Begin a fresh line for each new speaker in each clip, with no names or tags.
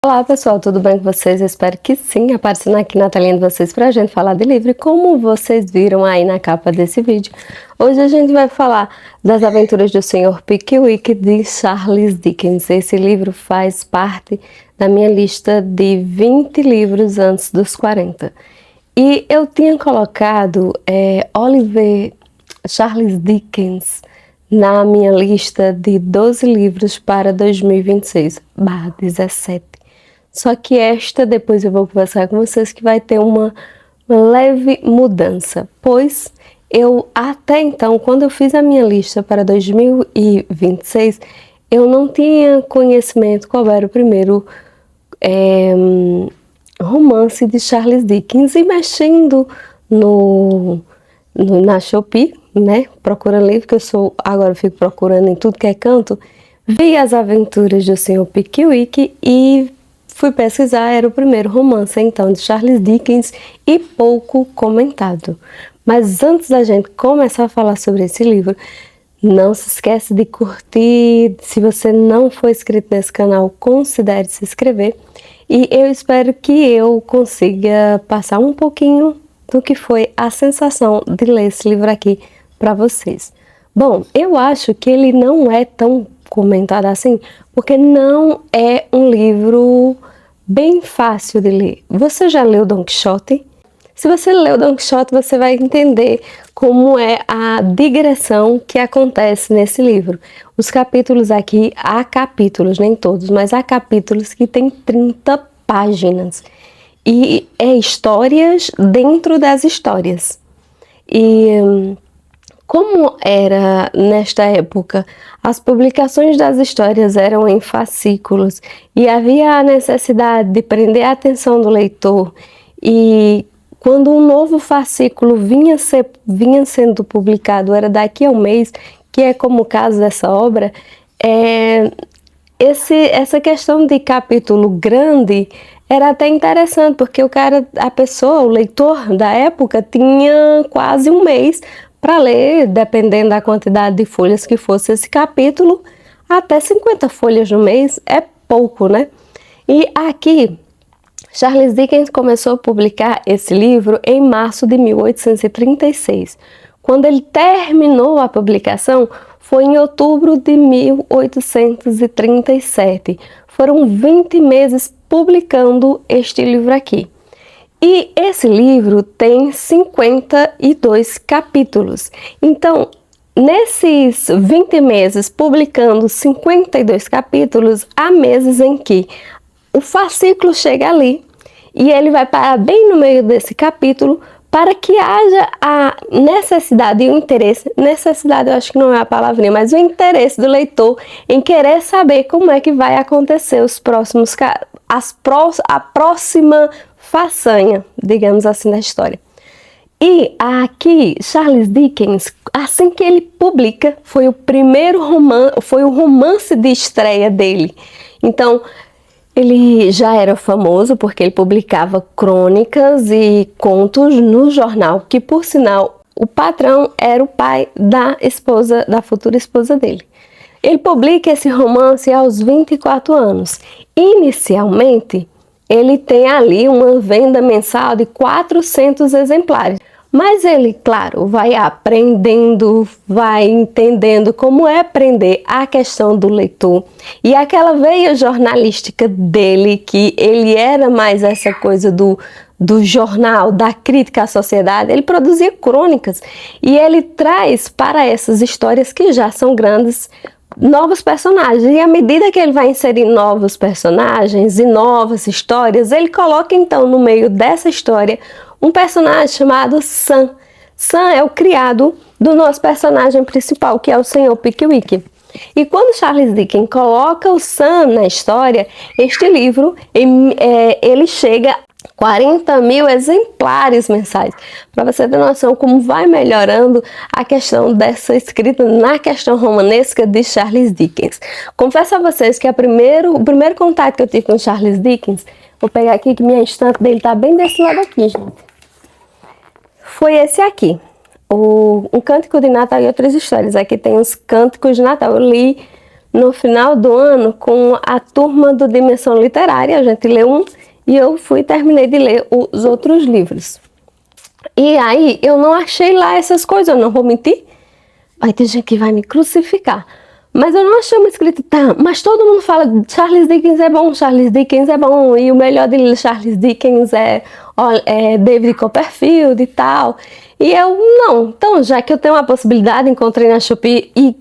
Olá pessoal, tudo bem com vocês? Eu espero que sim, aparecendo aqui na telinha de vocês pra gente falar de livro. E como vocês viram aí na capa desse vídeo, hoje a gente vai falar das aventuras do Sr. Pickwick de Charles Dickens. Esse livro faz parte da minha lista de 20 livros antes dos 40. E eu tinha colocado Oliver Charles Dickens na minha lista de 12 livros para 2026/17. Só que depois eu vou conversar com vocês que vai ter uma leve mudança, pois eu até então, quando eu fiz a minha lista para 2026, eu não tinha conhecimento qual era o primeiro romance de Charles Dickens, e mexendo na Shopee, né, procurando livro, que agora eu fico procurando em tudo que é canto, vi as aventuras do Sr. Pickwick e fui pesquisar. Era o primeiro romance, então, de Charles Dickens e pouco comentado. Mas antes da gente começar a falar sobre esse livro, não se esquece de curtir. Se você não for inscrito nesse canal, considere se inscrever. E eu espero que eu consiga passar um pouquinho do que foi a sensação de ler esse livro aqui para vocês. Bom, eu acho que ele não é tão comentado assim, porque não é um livro bem fácil de ler. Você já leu Don Quixote? Se você leu Don Quixote, você vai entender como é a digressão que acontece nesse livro. Os capítulos aqui, há capítulos, nem todos, mas há capítulos que tem 30 páginas. E é histórias dentro das histórias. E como era nesta época, as publicações das histórias eram em fascículos e havia a necessidade de prender a atenção do leitor, e quando um novo fascículo vinha sendo publicado, era daqui a um mês, que é como o caso dessa obra, essa questão de capítulo grande era até interessante, porque o leitor da época tinha quase um mês para ler, dependendo da quantidade de folhas que fosse esse capítulo. Até 50 folhas no mês é pouco, né? E aqui, Charles Dickens começou a publicar esse livro em março de 1836. Quando ele terminou a publicação, foi em outubro de 1837. Foram 20 meses publicando este livro aqui. E esse livro tem 52 capítulos. Então, nesses 20 meses publicando 52 capítulos, há meses em que o fascículo chega ali e ele vai parar bem no meio desse capítulo para que haja a necessidade e o interesse. Necessidade eu acho que não é a palavrinha, mas o interesse do leitor em querer saber como é que vai acontecer a próxima façanha, digamos assim, da história. E aqui, Charles Dickens, assim que ele publica, foi o romance de estreia dele. Então, ele já era famoso porque ele publicava crônicas e contos no jornal, que, por sinal, o patrão era o pai da futura esposa dele. Ele publica esse romance aos 24 anos. Inicialmente, ele tem ali uma venda mensal de 400 exemplares. Mas ele, claro, vai aprendendo, vai entendendo como é aprender a questão do leitor. E aquela veia jornalística dele, que ele era mais essa coisa do jornal, da crítica à sociedade, ele produzia crônicas. E ele traz para essas histórias que já são grandes, novos personagens. E à medida que ele vai inserir novos personagens e novas histórias, ele coloca então no meio dessa história um personagem chamado Sam. Sam é o criado do nosso personagem principal, que é o Sr. Pickwick. E quando Charles Dickens coloca o Sam na história, este livro ele chega a 40 mil exemplares mensais. Para você ter noção como vai melhorando a questão dessa escrita na questão romanesca de Charles Dickens. Confesso a vocês que o primeiro contato que eu tive com Charles Dickens, vou pegar aqui que minha estante dele está bem desse lado aqui, gente, foi esse aqui, Um Cântico de Natal e Outras Histórias. Aqui tem os cânticos de Natal. Eu li no final do ano com a turma do Dimensão Literária. A gente leu um e eu terminei de ler os outros livros. E aí eu não achei lá essas coisas, eu não vou mentir. Vai ter gente que vai me crucificar. Mas eu não achei uma escrita, tá, mas todo mundo fala Charles Dickens é bom, Charles Dickens é bom, e o melhor de Charles Dickens é David Copperfield e tal. E eu, não. Então, já que eu tenho uma possibilidade, encontrei na Shopee e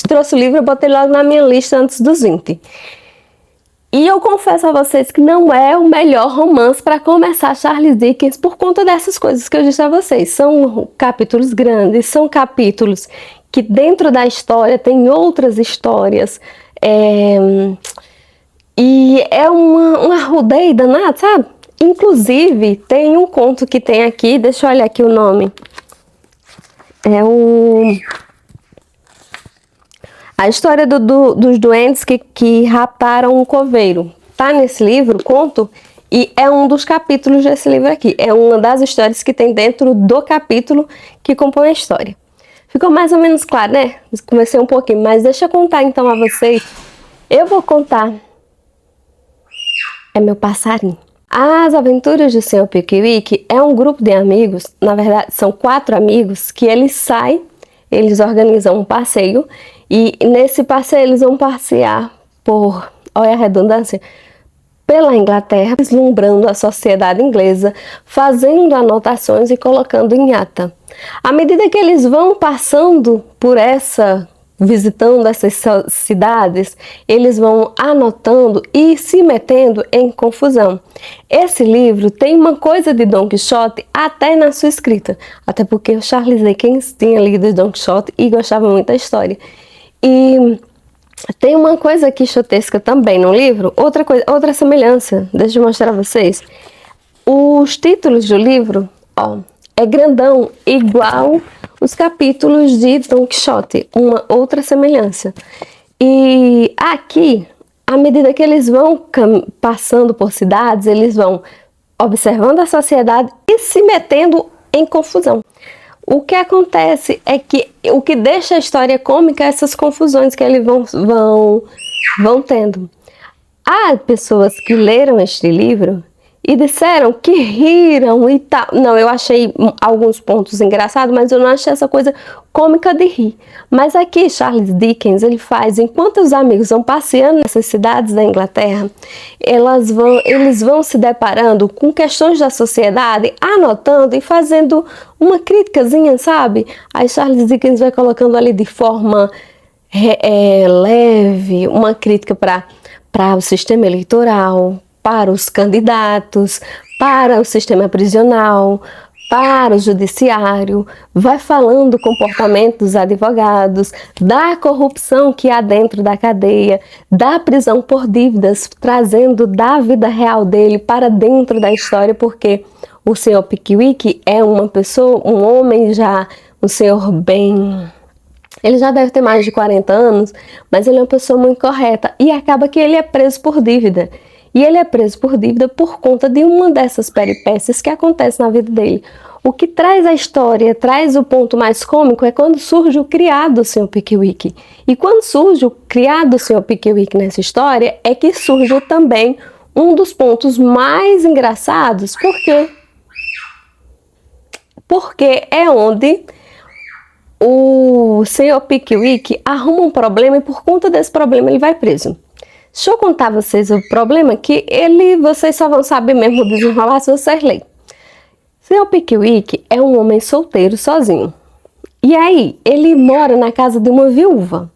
trouxe o livro, eu botei logo na minha lista antes dos 20. E eu confesso a vocês que não é o melhor romance para começar Charles Dickens por conta dessas coisas que eu disse a vocês. São capítulos grandes, são capítulos que dentro da história tem outras histórias. E é uma rodeia danada, sabe? Inclusive, tem um conto que tem aqui, deixa eu olhar aqui o nome. A história dos duendes que raptaram um coveiro. Tá nesse livro, conto, e é um dos capítulos desse livro aqui. É uma das histórias que tem dentro do capítulo que compõe a história. Ficou mais ou menos claro, né? Comecei um pouquinho, mas deixa eu contar então a vocês. Eu vou contar. É meu passarinho. As Aventuras do Sr. Pickwick é um grupo de amigos, na verdade são 4 amigos, que eles organizam um passeio e nesse passeio eles vão passear olha a redundância, pela Inglaterra, vislumbrando a sociedade inglesa, fazendo anotações e colocando em ata. À medida que eles vão passando visitando essas cidades, eles vão anotando e se metendo em confusão. Esse livro tem uma coisa de Don Quixote até na sua escrita, até porque o Charles Dickens tinha lido Don Quixote e gostava muito da história. E tem uma coisa quixotesca também no livro, outra semelhança, deixa eu mostrar a vocês. Os títulos do livro, é grandão, igual os capítulos de Don Quixote, uma outra semelhança. E aqui, à medida que eles vão passando por cidades, eles vão observando a sociedade e se metendo em confusão. O que acontece é que o que deixa a história cômica é essas confusões que eles vão tendo. Há pessoas que leram este livro e disseram que riram e tal. Não, eu achei alguns pontos engraçados, mas eu não achei essa coisa cômica de rir. Mas aqui Charles Dickens, ele faz, enquanto os amigos vão passeando nessas cidades da Inglaterra, eles vão se deparando com questões da sociedade, anotando e fazendo uma criticazinha, sabe? Aí Charles Dickens vai colocando ali de forma leve, uma crítica para o sistema eleitoral, para os candidatos, para o sistema prisional, para o judiciário, vai falando do comportamento dos advogados, da corrupção que há dentro da cadeia, da prisão por dívidas, trazendo da vida real dele para dentro da história, porque o Sr. Pickwick é uma pessoa, um homem já, um senhor bem... Ele já deve ter mais de 40 anos, mas ele é uma pessoa muito correta e acaba que ele é preso por dívida. E ele é preso por dívida por conta de uma dessas peripécias que acontece na vida dele. O que traz a história, traz o ponto mais cômico é quando surge o criado do Sr. Pickwick. E quando surge o criado do Sr. Pickwick nessa história, é que surge também um dos pontos mais engraçados. Por quê? Porque é onde o Sr. Pickwick arruma um problema e por conta desse problema ele vai preso. Deixa eu contar a vocês o problema que vocês só vão saber mesmo desenrolar se vocês lerem. Sr. Pickwick é um homem solteiro sozinho. E aí, ele mora na casa de uma viúva.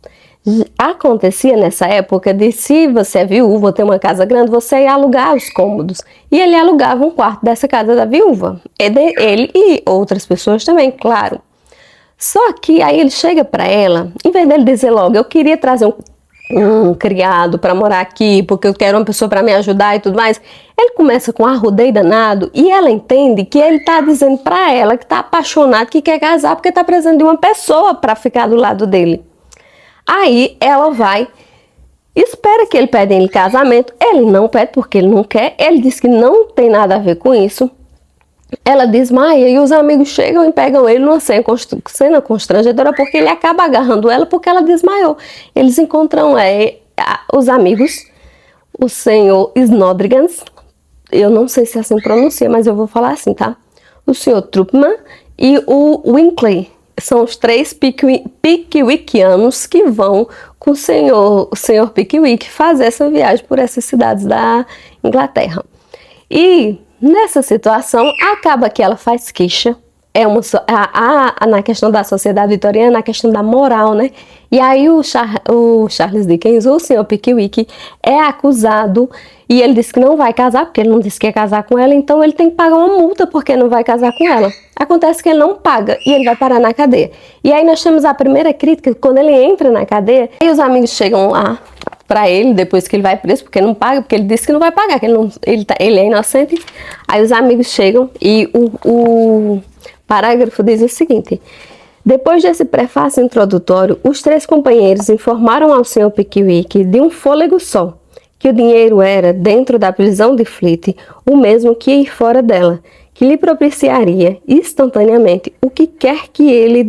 Acontecia nessa época de se você é viúva ou tem uma casa grande, você ia alugar os cômodos. E ele alugava um quarto dessa casa da viúva. Ele e outras pessoas também, claro. Só que aí ele chega para ela, em vez dele dizer logo, eu queria trazer um criado para morar aqui, porque eu quero uma pessoa para me ajudar e tudo mais, ele começa com arrudeio danado e ela entende que ele está dizendo para ela que está apaixonado, que quer casar porque está precisando de uma pessoa para ficar do lado dele. Aí ela vai, espera que ele pede em casamento, ele não pede porque ele não quer, ele diz que não tem nada a ver com isso. ela desmaia e os amigos chegam e pegam ele numa cena constrangedora, porque ele acaba agarrando ela porque ela desmaiou. Eles encontram os amigos, o senhor Snodrigans, eu não sei se assim pronuncia, mas eu vou falar assim, tá? O senhor Trupman e o Winkley. São os 3 Pickwickianos que vão com o senhor Pickwick fazer essa viagem por essas cidades da Inglaterra. E nessa situação, acaba que ela faz queixa, na questão da sociedade vitoriana, na questão da moral, né? E aí o Charles Dickens, o senhor Pickwick, é acusado e ele disse que não vai casar, porque ele não disse que ia casar com ela, então ele tem que pagar uma multa porque não vai casar com ela. Acontece que ele não paga e ele vai parar na cadeia. E aí nós temos a primeira crítica, quando ele entra na cadeia, e os amigos chegam lá para ele, depois que ele vai preso, porque não paga, porque ele disse que não vai pagar, que ele é inocente. Aí os amigos chegam e o parágrafo diz o seguinte: depois desse prefácio introdutório, os 3 companheiros informaram ao Sr. Pickwick de um fôlego só, que o dinheiro era, dentro da prisão de Fleet, o mesmo que ir fora dela, que lhe propiciaria instantaneamente o que quer que ele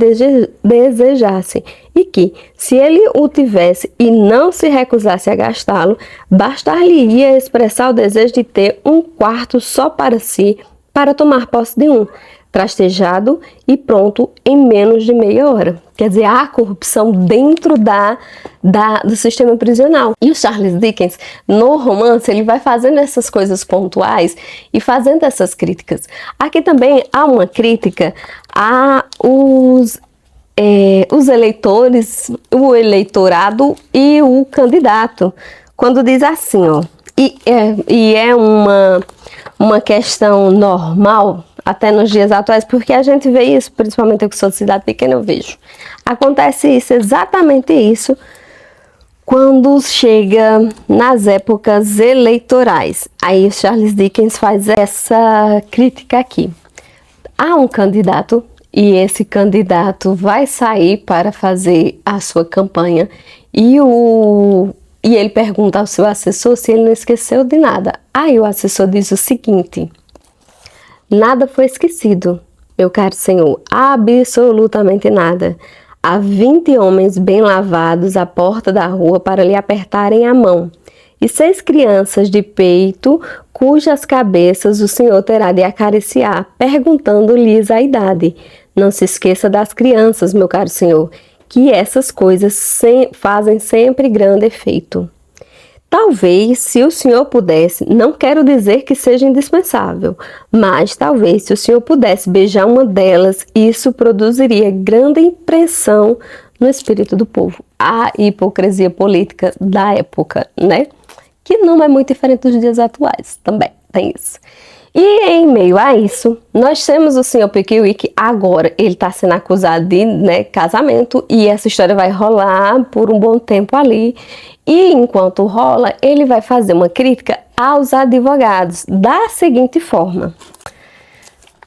desejasse, e que, se ele o tivesse e não se recusasse a gastá-lo, bastar-lhe-ia expressar o desejo de ter um quarto só para si, para tomar posse de um, trastejado e pronto em menos de meia hora. Quer dizer, há corrupção dentro do sistema prisional. E o Charles Dickens, no romance, ele vai fazendo essas coisas pontuais e fazendo essas críticas. Aqui também há uma crítica aos os eleitores, o eleitorado e o candidato. Quando diz assim, ó, e é uma questão normal até nos dias atuais, porque a gente vê isso, principalmente eu que sou de cidade pequena, eu vejo. Acontece isso, exatamente isso, quando chega nas épocas eleitorais. Aí o Charles Dickens faz essa crítica aqui. Há um candidato, e esse candidato vai sair para fazer a sua campanha, e ele pergunta ao seu assessor se ele não esqueceu de nada. Aí o assessor diz o seguinte: nada foi esquecido, meu caro senhor, absolutamente nada. Há 20 homens bem lavados à porta da rua para lhe apertarem a mão, e 6 crianças de peito, cujas cabeças o senhor terá de acariciar, perguntando-lhes a idade. Não se esqueça das crianças, meu caro senhor, que essas coisas fazem sempre grande efeito. Talvez, se o senhor pudesse, não quero dizer que seja indispensável, mas talvez, se o senhor pudesse beijar uma delas, isso produziria grande impressão no espírito do povo. A hipocrisia política da época, né? Que não é muito diferente dos dias atuais, também tem isso. E em meio a isso, nós temos o Sr. Pickwick, agora ele está sendo acusado de casamento, e essa história vai rolar por um bom tempo ali. E enquanto rola, ele vai fazer uma crítica aos advogados da seguinte forma: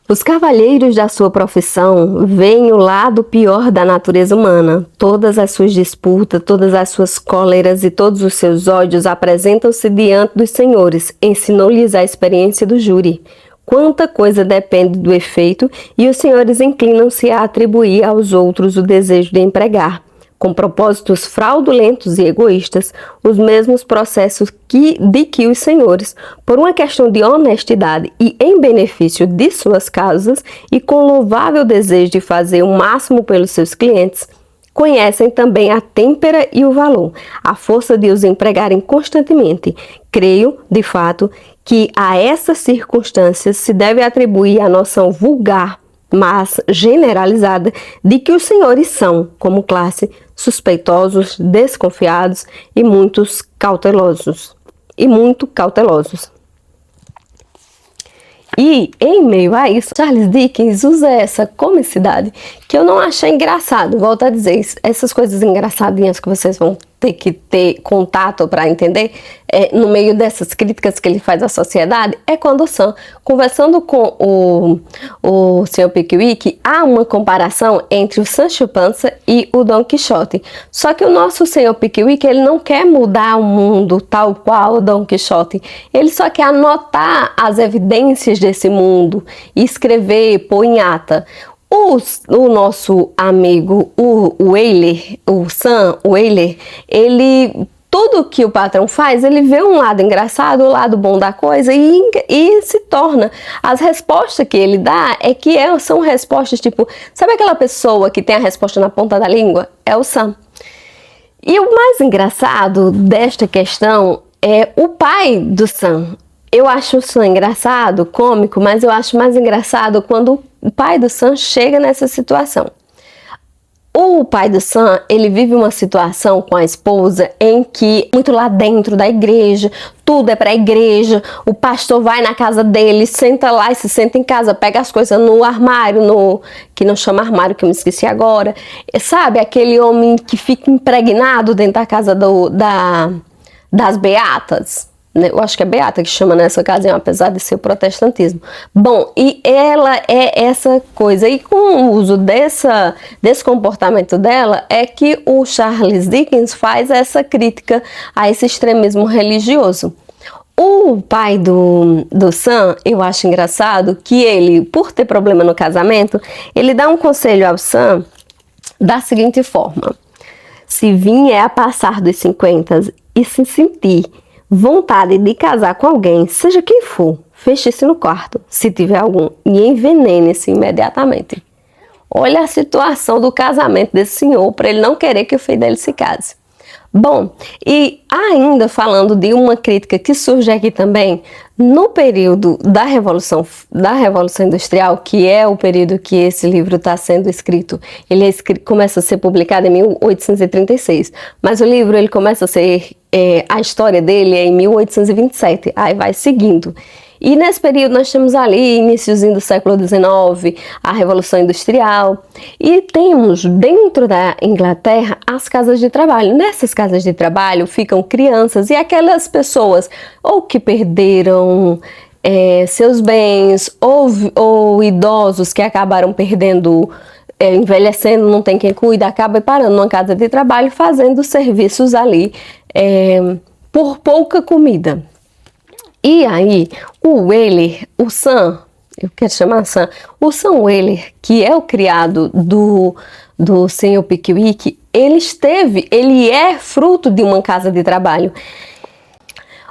os cavalheiros da sua profissão veem o lado pior da natureza humana. Todas as suas disputas, todas as suas cóleras e todos os seus ódios apresentam-se diante dos senhores. Ensinou-lhes a experiência do júri. Quanta coisa depende do efeito, e os senhores inclinam-se a atribuir aos outros o desejo de empregar, com propósitos fraudulentos e egoístas, os mesmos processos de que os senhores, por uma questão de honestidade e em benefício de suas causas, e com louvável desejo de fazer o máximo pelos seus clientes, conhecem também a têmpera e o valor, a força de os empregarem constantemente. Creio, de fato, que a essas circunstâncias se deve atribuir a noção vulgar, mas generalizada, de que os senhores são, como classe, suspeitosos, desconfiados e muito cautelosos. E, em meio a isso, Charles Dickens usa essa comicidade que eu não achei engraçado. Volto a dizer, essas coisas engraçadinhas que vocês vão ter que ter contato para entender, no meio dessas críticas que ele faz à sociedade, é quando o Sam, conversando com o Sr. Pickwick, há uma comparação entre o Sancho Panza e o Don Quixote. Só que o nosso Sr. Pickwick, ele não quer mudar o mundo tal qual o Don Quixote, ele só quer anotar as evidências desse mundo, escrever, pôr em ata. O nosso amigo, o Weyler, o Sam Weyler, ele, tudo que o patrão faz, ele vê um lado engraçado, o lado bom da coisa e se torna. As respostas que ele dá são respostas tipo, sabe aquela pessoa que tem a resposta na ponta da língua? É o Sam. E o mais engraçado desta questão é o pai do Sam. Eu acho o Sam engraçado, cômico, mas eu acho mais engraçado quando o pai do Sam chega nessa situação. O pai do Sam, ele vive uma situação com a esposa em que, muito lá dentro da igreja, tudo é para a igreja, o pastor vai na casa dele, senta lá e se senta em casa, pega as coisas no armário, que não chama armário, que eu me esqueci agora, sabe, aquele homem que fica impregnado dentro da casa das beatas. Eu acho que é Beata que chama nessa ocasião, apesar de ser o protestantismo. Bom, e ela é essa coisa. E com o uso desse comportamento dela, é que o Charles Dickens faz essa crítica a esse extremismo religioso. O pai do Sam, eu acho engraçado que ele, por ter problema no casamento, ele dá um conselho ao Sam da seguinte forma: se vier a passar dos 50 e se sentir vontade de casar com alguém, seja quem for, feche-se no quarto, se tiver algum, e envenene-se imediatamente. Olha a situação do casamento desse senhor, para ele não querer que o filho dele se case. Bom, e ainda falando de uma crítica que surge aqui também, no período da Revolução Industrial, que é o período que esse livro está sendo escrito, ele começa a ser publicado em 1836, mas o livro ele começa a ser, a história dele é em 1827, aí vai seguindo. E nesse período nós temos ali, iniciozinho do século XIX, a Revolução Industrial, e temos dentro da Inglaterra as casas de trabalho. Nessas casas de trabalho ficam crianças e aquelas pessoas ou que perderam seus bens, ou idosos que acabaram perdendo, envelhecendo, não tem quem cuida, acaba parando numa casa de trabalho fazendo serviços ali por pouca comida. E aí, o Weyler, o Sam, eu quero chamar Sam, o Sam Weyler, que é o criado do Sr. Pickwick, ele é fruto de uma casa de trabalho.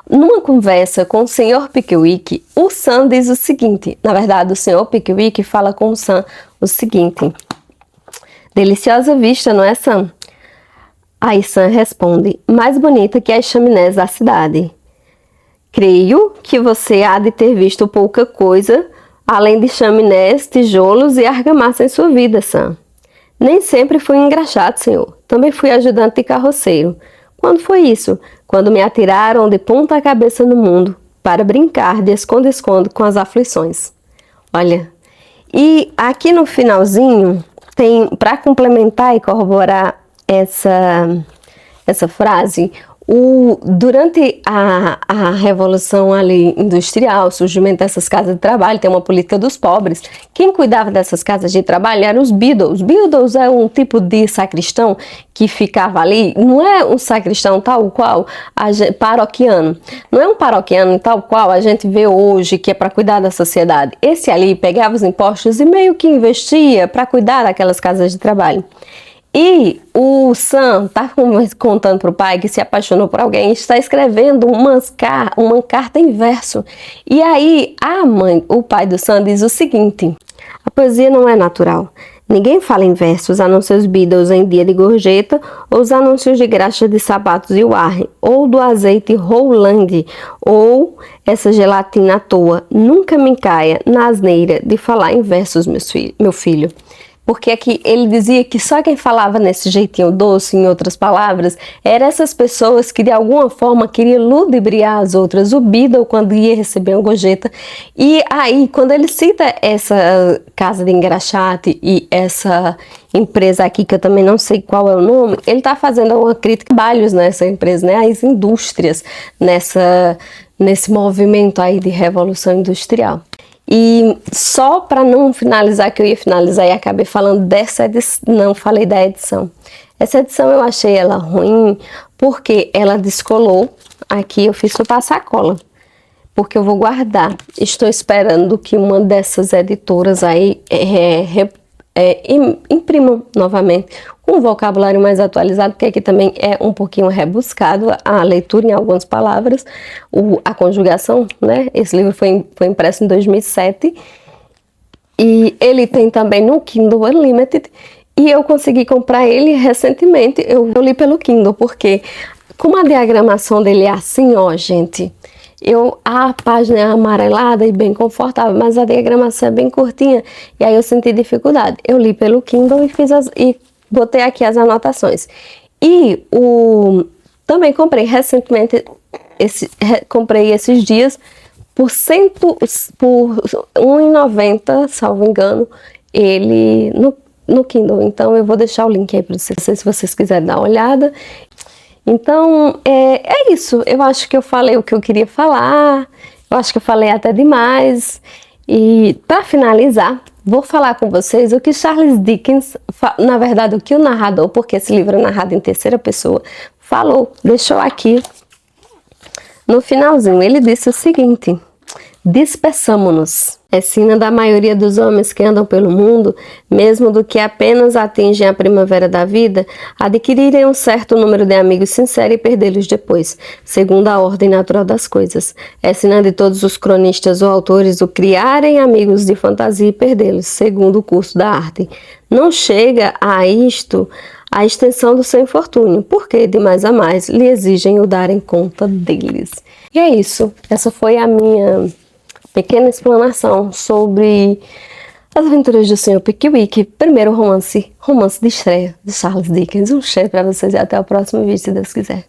Numa conversa com o Sr. Pickwick, o Sam diz o seguinte, na verdade o Sr. Pickwick fala com o Sam o seguinte: deliciosa vista, não é, Sam? Aí Sam responde: mais bonita que as chaminés da cidade. Creio que você há de ter visto pouca coisa, além de chaminés, tijolos e argamassa em sua vida, Sam. Nem sempre fui engraxado, senhor. Também fui ajudante de carroceiro. Quando foi isso? Quando me atiraram de ponta cabeça no mundo, para brincar de esconde-esconde com as aflições. Olha, e aqui no finalzinho, tem, para complementar e corroborar essa frase, durante a Revolução ali industrial, o surgimento dessas casas de trabalho, tem uma política dos pobres. Quem cuidava dessas casas de trabalho eram os beadles. Beadles é um tipo de sacristão que ficava ali, não é um sacristão tal qual paroquiano, não é um paroquiano tal qual a gente vê hoje, que é para cuidar da sociedade. Esse ali pegava os impostos e meio que investia para cuidar daquelas casas de trabalho. E o Sam está contando para o pai que se apaixonou por alguém e está escrevendo uma carta em verso. E aí o pai do Sam diz o seguinte: a poesia não é natural. Ninguém fala em versos, a não ser os Beatles em dia de gorjeta, ou os anúncios de graxa de sapatos e Warren, ou do azeite Roland, ou essa gelatina à toa. Nunca me caia na asneira de falar em versos, meu filho. porque aqui ele dizia que só quem falava nesse jeitinho doce, em outras palavras, eram essas pessoas que de alguma forma queriam ludibriar as outras, o Beadle quando ia receber uma gorjeta. E aí, quando ele cita essa casa de engraxate e essa empresa aqui, que eu também não sei qual é o nome, ele está fazendo uma crítica a trabalhos nessa empresa, né, as indústrias nesse movimento aí de revolução industrial. E só para não finalizar, que eu ia finalizar e acabei falando dessa edição, não falei da edição. Essa edição eu achei ela ruim porque ela descolou. Aqui eu fiz para passar cola, porque eu vou guardar. Estou esperando que uma dessas editoras aí imprimam novamente um vocabulário mais atualizado, porque aqui também é um pouquinho rebuscado a leitura em algumas palavras, a conjugação, né? Esse livro foi impresso em 2007 e ele tem também no Kindle Unlimited e eu consegui comprar ele recentemente. Eu li pelo Kindle, porque como a diagramação dele é assim, ó, gente, a página é amarelada e bem confortável, mas a diagramação é bem curtinha e aí eu senti dificuldade. Eu li pelo Kindle e botei aqui as anotações. E também comprei recentemente, comprei esses dias por R$1,90, salvo engano, ele no Kindle. Então eu vou deixar o link aí para vocês, se vocês quiserem dar uma olhada. Então, é isso. Eu acho que eu falei o que eu queria falar. Eu acho que eu falei até demais. E, para finalizar, vou falar com vocês o que Charles Dickens, na verdade, o que o narrador, porque esse livro é narrado em terceira pessoa, falou, deixou aqui no finalzinho. Ele disse o seguinte: dispersamo-nos. É sina da maioria dos homens que andam pelo mundo, mesmo do que apenas atingem a primavera da vida, adquirirem um certo número de amigos sinceros e perdê-los depois, segundo a ordem natural das coisas. É sina de todos os cronistas ou autores o criarem amigos de fantasia e perdê-los, segundo o curso da arte. Não chega a isto a extensão do seu infortúnio, porque de mais a mais lhe exigem o darem conta deles. E é isso. Essa foi a minha pequena explanação sobre As Aventuras do Sr. Pickwick, primeiro romance de estreia de Charles Dickens. Um cheiro para vocês e até o próximo vídeo, se Deus quiser.